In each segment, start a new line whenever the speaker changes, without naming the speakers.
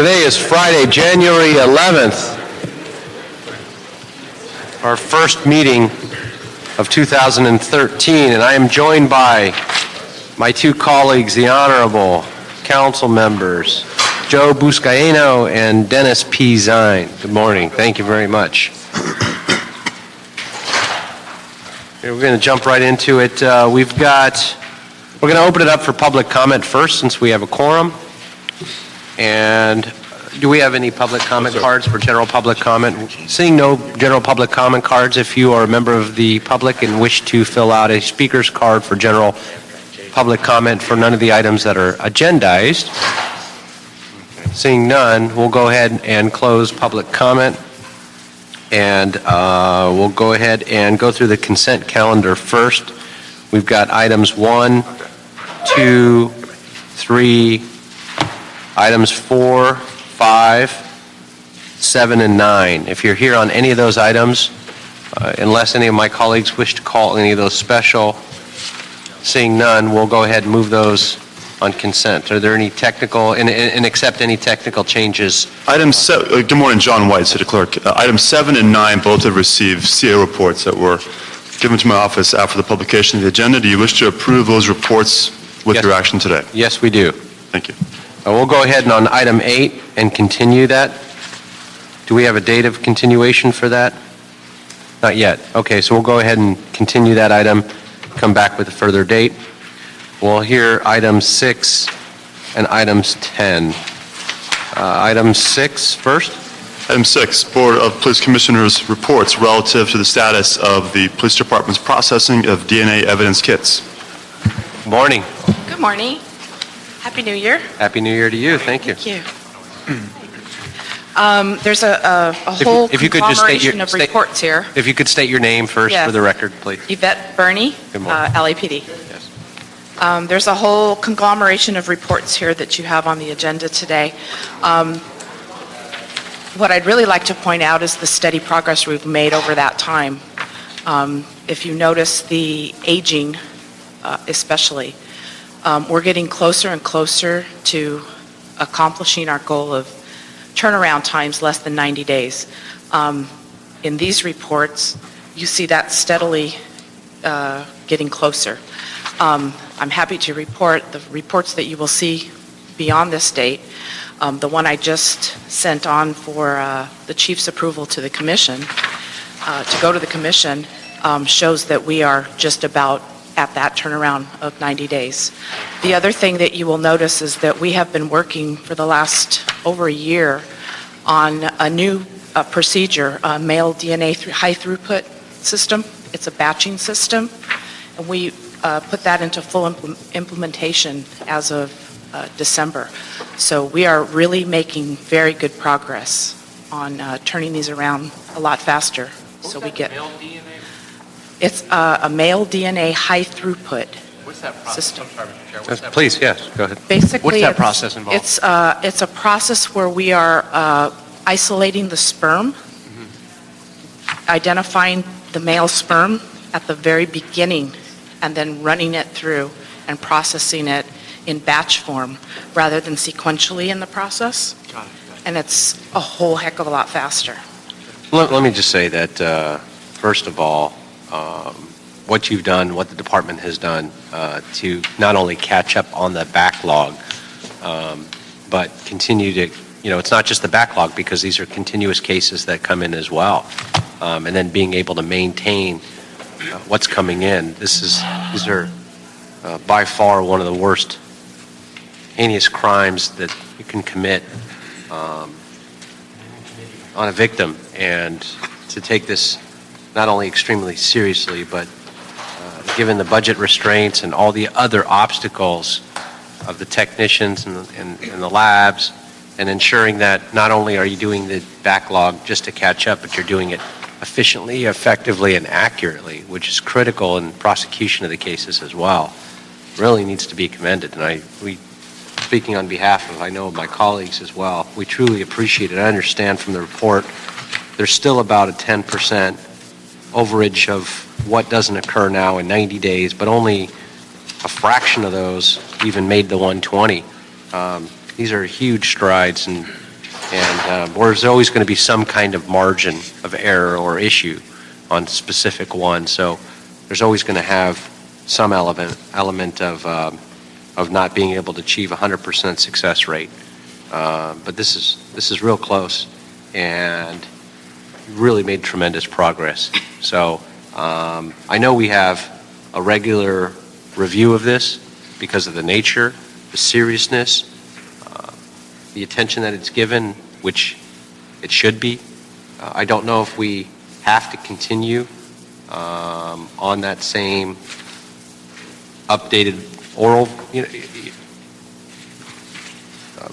Today is Friday, January 11th, our first meeting of 2013, and I am joined by my two colleagues, the Honorable Council members, Joe Buscaino and Dennis P. Zine. Good morning. Thank you very much. We're going to jump right into it. We're going to open it up for public comment first, since we have a quorum. And do we have any public comment cards for general public comment? Seeing no general public comment cards, if you are a member of the public and wish to fill out a speaker's card for general public comment for none of the items that are agendized, seeing none, we'll go ahead and close public comment. And we'll go ahead and go through the consent calendar first. We've got items 1, 2, 3, items 4, 5, 7, and 9. If you're here on any of those items, unless any of my colleagues wish to call any of those special, seeing none, we'll go ahead and move those on consent. Are there any technical, and accept any technical changes?
Good morning, John White, City Clerk. Items 7 and 9 both have received CA reports that were given to my office after the publication of the agenda. Do you wish to approve those reports with
Yes.
your action today?
Yes, we do.
Thank you.
We'll go ahead and on item 8 and continue that. Do we have a date of continuation for that? Not yet. Okay, so we'll go ahead and continue that item, come back with a further date. We'll hear items 6 and items 10. Item 6 first.
Item 6, Board of Police Commissioners reports relative to the status of the Police Department's processing of DNA evidence kits.
Morning.
Good morning. Happy New Year.
Happy New Year to you. Thank you.
Thank you. There's a whole
if you could just state
conglomeration of reports here.
If you could state your name first
Yes.
for the record, please.
Yvette Burney,
Good morning.
LAPD.
Yes.
There's a whole conglomeration of reports here that you have on the agenda today. What I'd really like to point out is the steady progress we've made over that time. If you notice the aging, especially, we're getting closer and closer to accomplishing our goal of turnaround times less than 90 days. In these reports, you see that steadily getting closer. I'm happy to report the reports that you will see beyond this date. The one I just sent on for the chief's approval to the commission, to go to the commission, shows that we are just about at that turnaround of 90 days. The other thing that you will notice is that we have been working for the last over a year on a new procedure, a male DNA high throughput system. It's a batching system, and we put that into full implementation as of December. So we are really making very good progress on turning these around a lot faster. So we get. It's a male DNA high throughput system.
Please, yes, go ahead.
Basically,
What's that process involved?
It's a process where we are isolating the sperm, identifying the male sperm at the very beginning, and then running it through and processing it in batch form rather than sequentially in the process.
Got it.
And it's a whole heck of a lot faster.
Let me just say that, first of all, what you've done, what the department has done to not only catch up on the backlog, but continue to, it's not just the backlog, because these are continuous cases that come in as well. And then being able to maintain what's coming in. These are by far one of the worst heinous crimes that you can commit on a victim, and to take this not only extremely seriously, but given the budget restraints and all the other obstacles of the technicians and the labs, and ensuring that not only are you doing the backlog just to catch up, but you're doing it efficiently, effectively, and accurately, which is critical in prosecution of the cases as well. Really needs to be commended, and speaking on behalf of, I know, my colleagues as well, we truly appreciate it. I understand from the report there's still about a 10% overage of what doesn't occur now in 90 days, but only a fraction of those even made the 120. These are huge strides, and And there's always going to be some kind of margin of error or issue on specific ones. So there's always going to have some element of not being able to achieve 100% success rate. But this is real close, and really made tremendous progress. So I know we have a regular review of this because of the nature, the seriousness, the attention that it's given, which it should be. I don't know if we have to continue on that same updated oral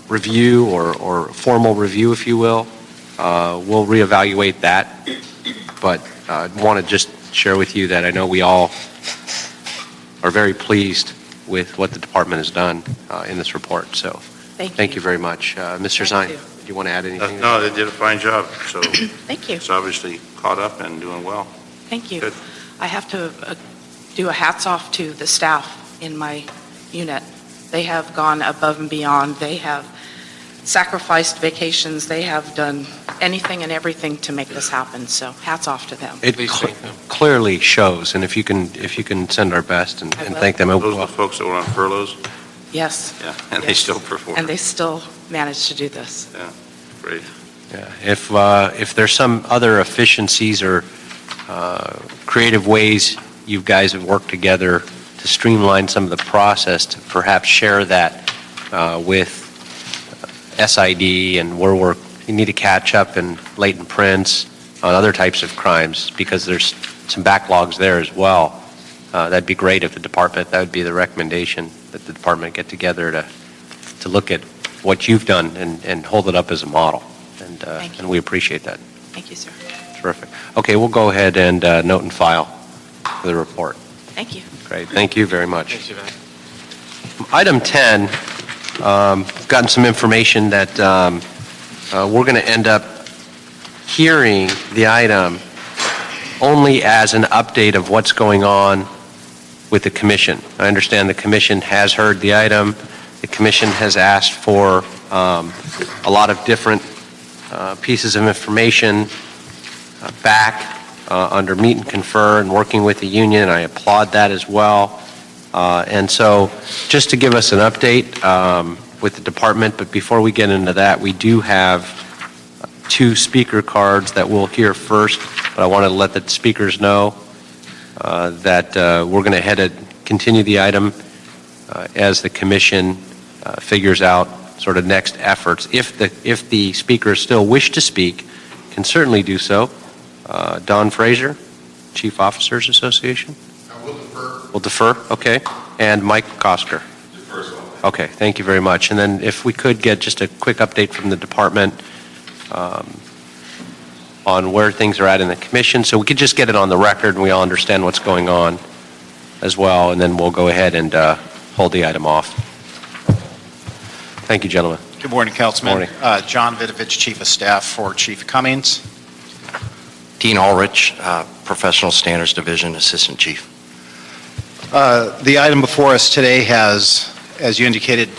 review or formal review, if you will. We'll reevaluate that, but I want to just share with you that I know we all are very pleased with what the department has done in this report. So thank you very much. Mr. Zine,
you.
do you want to add anything?
No, they did a fine job, so
Thank you.
it's obviously caught up and doing well.
Thank you.
Good.
I have to do a hats off to the staff in my unit. They have gone above and beyond. They have sacrificed vacations. They have done anything and everything to make this happen. So hats off to them.
It clearly shows, and if you can send our best and
I will.
thank them.
Those are the folks that were on furloughs?
Yes.
Yeah, and they
Yes.
still perform.
And they still managed to do this.
Great.
Yeah, if there's some other efficiencies or creative ways you guys have worked together to streamline some of the process, to perhaps share that with SID and where you need to catch up in latent prints on other types of crimes, because there's some backlogs there as well. That'd be great if that would be the recommendation, that the department get together to look at what you've done and hold it up as a model.
Thank you.
And we appreciate that.
Thank you, sir.
Terrific. Okay, we'll go ahead and note and file for the report.
Thank you.
Great, thank you very much. Item 10, we've gotten some information that we're going to end up hearing the item only as an update of what's going on with the commission. I understand the commission has heard the item. The commission has asked for a lot of different pieces of information back under meet and confer and working with the union, and I applaud that as well. And so just to give us an update with the department, but before we get into that, we do have 2 speaker cards that we'll hear first, but I want to let the speakers know that we're going to continue the item as the commission figures out sort of next efforts. If the speakers still wish to speak, can certainly do so. Don Fraser, Chief Officers Association?
We'll defer.
We'll defer, okay. And Mike Kosker?
Defer as well.
Okay, thank you very much. And then if we could get just a quick update from the department on where things are at in the commission, so we could just get it on the record and we all understand what's going on as well, and then we'll go ahead and hold the item off. Thank you, gentlemen.
Good morning, Councilman.
Morning.
John Vidovich, Chief of Staff for Chief Cummings.
Dean Ulrich, Professional Standards Division Assistant Chief.
The item before us today has, as you indicated,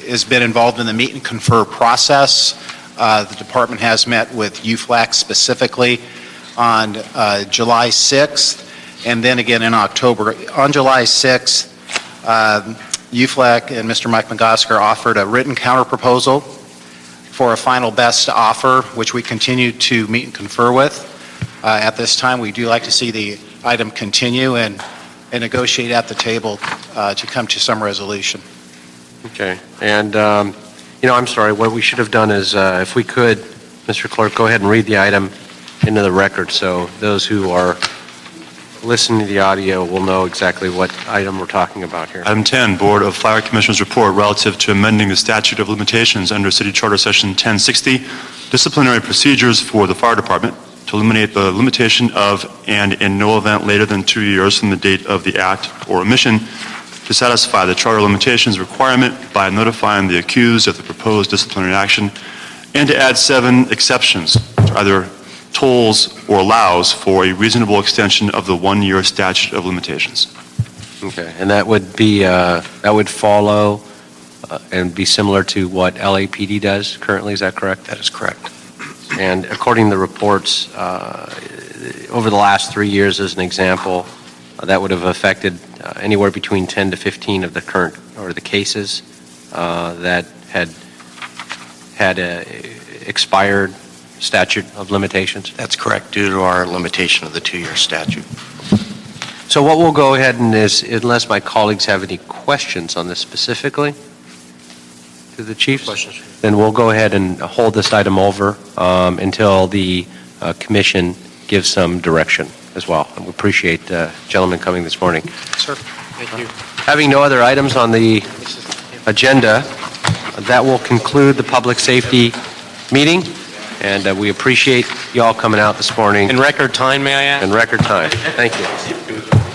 has been involved in the meet and confer process. The department has met with UFLAC specifically on July 6th, and then again in October. On July 6th, UFLAC and Mr. Mike McGosker offered a written counterproposal for a final best offer, which we continue to meet and confer with. At this time, we do like to see the item continue and negotiate at the table to come to some resolution.
Okay, and, I'm sorry, what we should have done is, if we could, Mr. Clerk, go ahead and read the item into the record, so those who are listening to the audio will know exactly what item we're talking about here.
Item 10, Board of Fire Commissioners report relative to amending the statute of limitations under City Charter Section 1060, disciplinary procedures for the fire department, to eliminate the limitation of and in no event later than 2 years from the date of the act or omission, to satisfy the charter limitations requirement by notifying the accused of the proposed disciplinary action, and to add 7 exceptions to either tolls or allows for a reasonable extension of the 1-year statute of limitations.
Okay, and that would be, that would follow and be similar to what LAPD does currently, is that correct?
That is correct.
And according to the reports, over the last 3 years, as an example, that would have affected anywhere between 10 to 15 of the current, or the cases that had a expired statute of limitations.
That's correct, due to our limitation of the 2-year statute.
So what we'll go ahead and is, unless my colleagues have any questions on this specifically to the chiefs?
Questions?
Then we'll go ahead and hold this item over until the commission gives some direction as well. And we appreciate gentlemen coming this morning.
Sir.
Thank you.
Having no other items on the agenda, that will conclude the public safety meeting, and we appreciate you all coming out this morning
In record time, may I add?
in record time. Thank you.